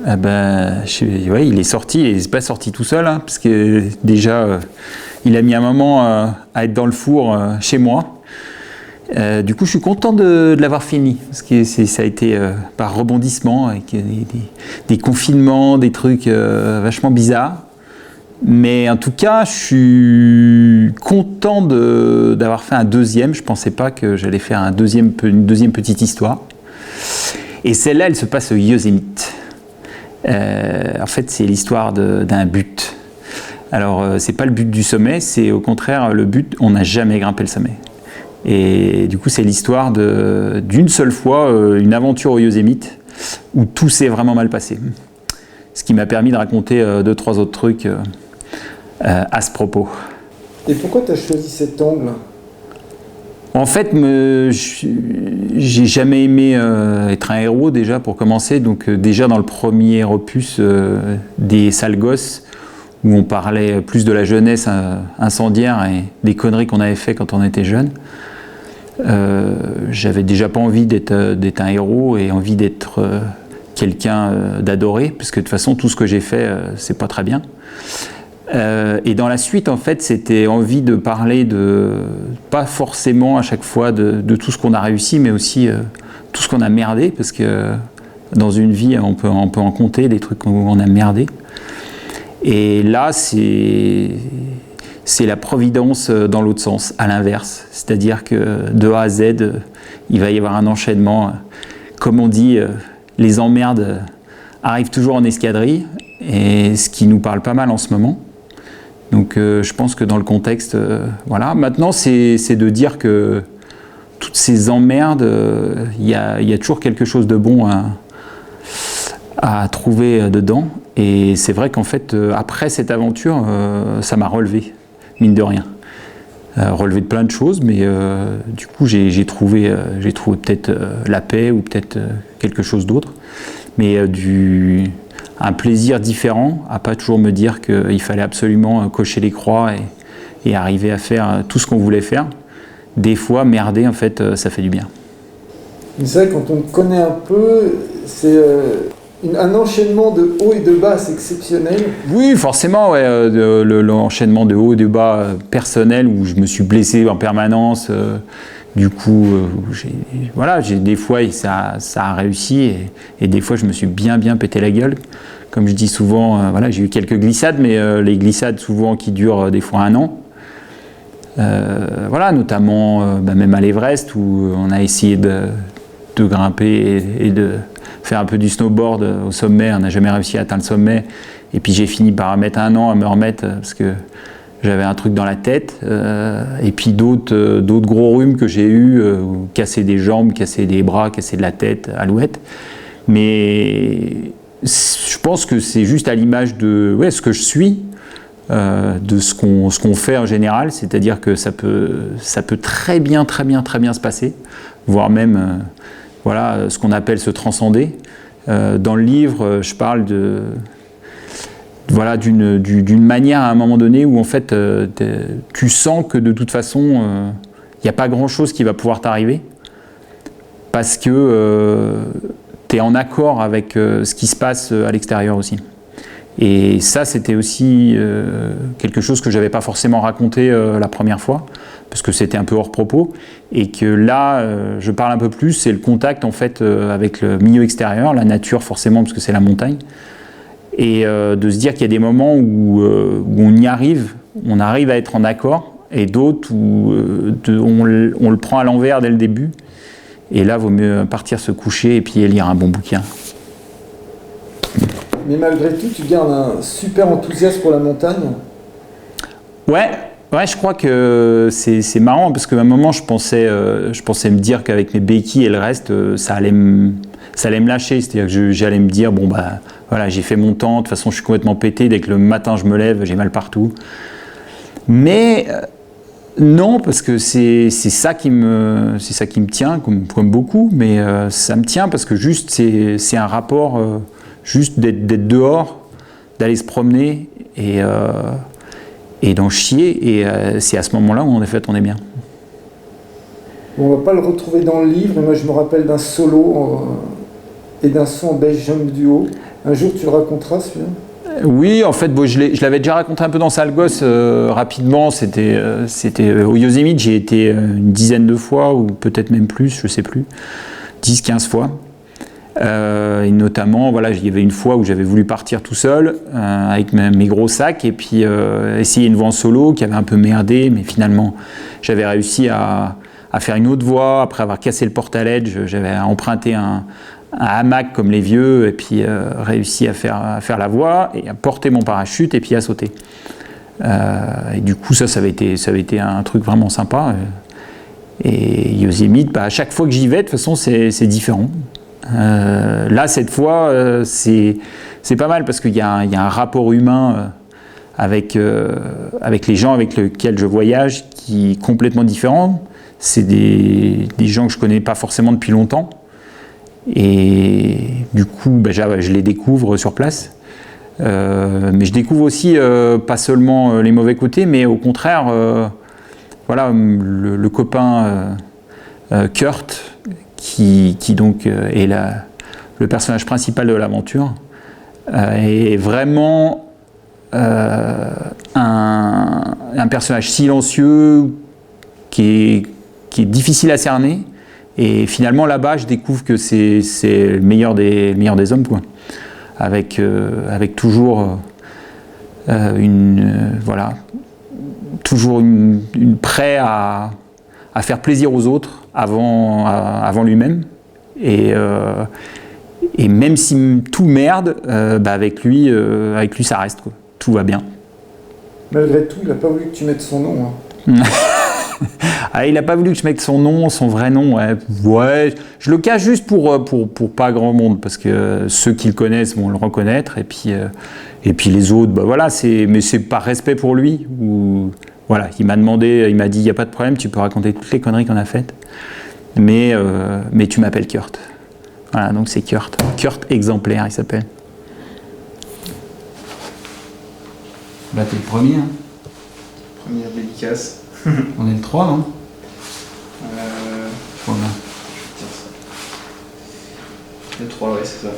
Ouais, il est sorti, il n'est pas sorti tout seul, hein, parce que déjà, il a mis un moment à être dans le four chez moi. Du coup, je suis content de l'avoir fini, parce que ça a été par rebondissement, avec des confinements, des trucs vachement bizarres. Mais en tout cas, je suis content d'avoir fait un deuxième. Je ne pensais pas que j'allais faire une deuxième petite histoire. Et celle-là, elle se passe au Yosemite. En fait, c'est l'histoire d'un but. Alors, c'est pas le but du sommet, c'est au contraire le but, on n'a jamais grimpé le sommet. Et du coup, c'est l'histoire d'une seule fois, une aventure au Yosemite, où tout s'est vraiment mal passé. Ce qui m'a permis de raconter 2-3 autres trucs à ce propos. Et pourquoi tu as choisi cet angle ? En fait, j'ai jamais aimé être un héros déjà pour commencer. Donc déjà dans le premier opus des Sales Gosses, où on parlait plus de la jeunesse incendiaire et des conneries qu'on avait fait quand on était jeune, j'avais déjà pas envie d'être un héros et envie d'être quelqu'un d'adoré, parce que de toute façon tout ce que j'ai fait c'est pas très bien. Et dans la suite, en fait, c'était envie de parler pas forcément à chaque fois de tout ce qu'on a réussi, mais aussi tout ce qu'on a merdé, parce que dans une vie, on peut en compter des trucs où on a merdé. Et là, c'est la providence dans l'autre sens, à l'inverse. C'est-à-dire que de A à Z, il va y avoir un enchaînement. Comme on dit, les emmerdes arrivent toujours en escadrille, et ce qui nous parle pas mal en ce moment. Donc je pense que dans le contexte, voilà. Maintenant, c'est de dire que toutes ces emmerdes, il y a toujours quelque chose de bon à trouver dedans. Et c'est vrai qu'en fait, après cette aventure, ça m'a relevé, mine de rien. Relevé de plein de choses, mais du coup, j'ai trouvé peut-être la paix ou peut-être quelque chose d'autre. Mais un plaisir différent, à pas toujours me dire qu'il fallait absolument cocher les croix et arriver à faire tout ce qu'on voulait faire. Des fois, merder, en fait, ça fait du bien. C'est vrai, quand on connaît un peu, c'est un enchaînement de haut et de bas, c'est exceptionnel. Oui, forcément, ouais, l'enchaînement de haut et de bas personnel, où je me suis blessé en permanence. Du coup, des fois ça a réussi et des fois je me suis bien pété la gueule. Comme je dis souvent, j'ai eu quelques glissades, mais les glissades souvent qui durent des fois 1 an. Notamment même à l'Everest, où on a essayé de grimper et de faire un peu du snowboard au sommet. On n'a jamais réussi à atteindre le sommet. Et puis j'ai fini par mettre 1 an à me remettre parce que j'avais un truc dans la tête, et puis d'autres gros rhumes que j'ai eu, casser des jambes, casser des bras, casser de la tête, alouette. Mais je pense que c'est juste à l'image de ce que je suis, de ce qu'on fait en général, c'est-à-dire que ça peut très bien se passer, voire même ce qu'on appelle se transcender. Dans le livre, je parle d'une manière à un moment donné où en fait tu sens que de toute façon il n'y a pas grand chose qui va pouvoir t'arriver parce que tu es en accord avec ce qui se passe à l'extérieur aussi. Et ça, c'était aussi quelque chose que je n'avais pas forcément raconté la première fois, parce que c'était un peu hors propos, et que là, je parle un peu plus, c'est le contact en fait avec le milieu extérieur, la nature forcément, parce que c'est la montagne, et de se dire qu'il y a des moments où on y arrive, on arrive à être en accord, et d'autres où on le prend à l'envers dès le début, et là, il vaut mieux partir se coucher et puis lire un bon bouquin. Mais malgré tout, tu gardes un super enthousiasme pour la montagne. Ouais, je crois que c'est marrant parce qu'à un moment, je pensais me dire qu'avec mes béquilles et le reste, ça allait me lâcher. C'est-à-dire que j'allais me dire, j'ai fait mon temps, de toute façon, je suis complètement pété. Dès que le matin, je me lève, j'ai mal partout. Mais non, parce que c'est ça qui me tient, comme beaucoup. Mais ça me tient parce que juste, c'est un rapport... juste d'être dehors, d'aller se promener et d'en chier. Et c'est à ce moment-là où en effet on est bien. On ne va pas le retrouver dans le livre, mais moi je me rappelle d'un solo et d'un son en bass jump duo. Un jour, tu le raconteras, celui-là? Oui, en fait, bon, je l'avais déjà raconté un peu dans Sale Gosse rapidement. C'était au Yosemite, j'ai été une dizaine de fois, ou peut-être même plus, je sais plus, 10-15 fois. Et notamment, voilà, il y avait une fois où j'avais voulu partir tout seul avec mes gros sacs et puis essayer une voix en solo qui avait un peu merdé, mais finalement j'avais réussi à faire une autre voix après avoir cassé le portaledge. J'avais emprunté un hamac comme les vieux et puis réussi à faire la voix et à porter mon parachute et puis à sauter. Et du coup ça avait été un truc vraiment sympa. Et Yosemite, à chaque fois que j'y vais, de toute façon c'est différent. Là, cette fois, c'est pas mal parce qu'il y a un rapport humain avec les gens avec lesquels je voyage qui est complètement différent. C'est des gens que je connais pas forcément depuis longtemps. Et du coup, je les découvre sur place. Mais je découvre aussi pas seulement les mauvais côtés, mais au contraire, voilà, le copain Kurt, qui donc est le personnage principal de l'aventure, est vraiment un personnage silencieux qui est difficile à cerner. Et finalement, là-bas, je découvre que c'est le meilleur des hommes, quoi. Avec toujours toujours une prêt à faire plaisir aux autres avant lui-même. Et même si tout merde, avec lui, ça reste, quoi. Tout va bien. Malgré tout, il n'a pas voulu que tu mettes son nom. Hein. Ah, il n'a pas voulu que je mette son nom, son vrai nom. Ouais, je le cache juste pour pas grand monde, parce que ceux qui le connaissent vont le reconnaître, et puis les autres, voilà, mais c'est par respect pour lui. Voilà, il m'a dit, il n'y a pas de problème, tu peux raconter toutes les conneries qu'on a faites, mais tu m'appelles Kurt. Voilà, donc c'est Kurt. Kurt exemplaire, il s'appelle. Là, t'es le premier, hein. Première dédicace. On est le 3, non? Je vais dire ça. Le 3, ouais, c'est ça.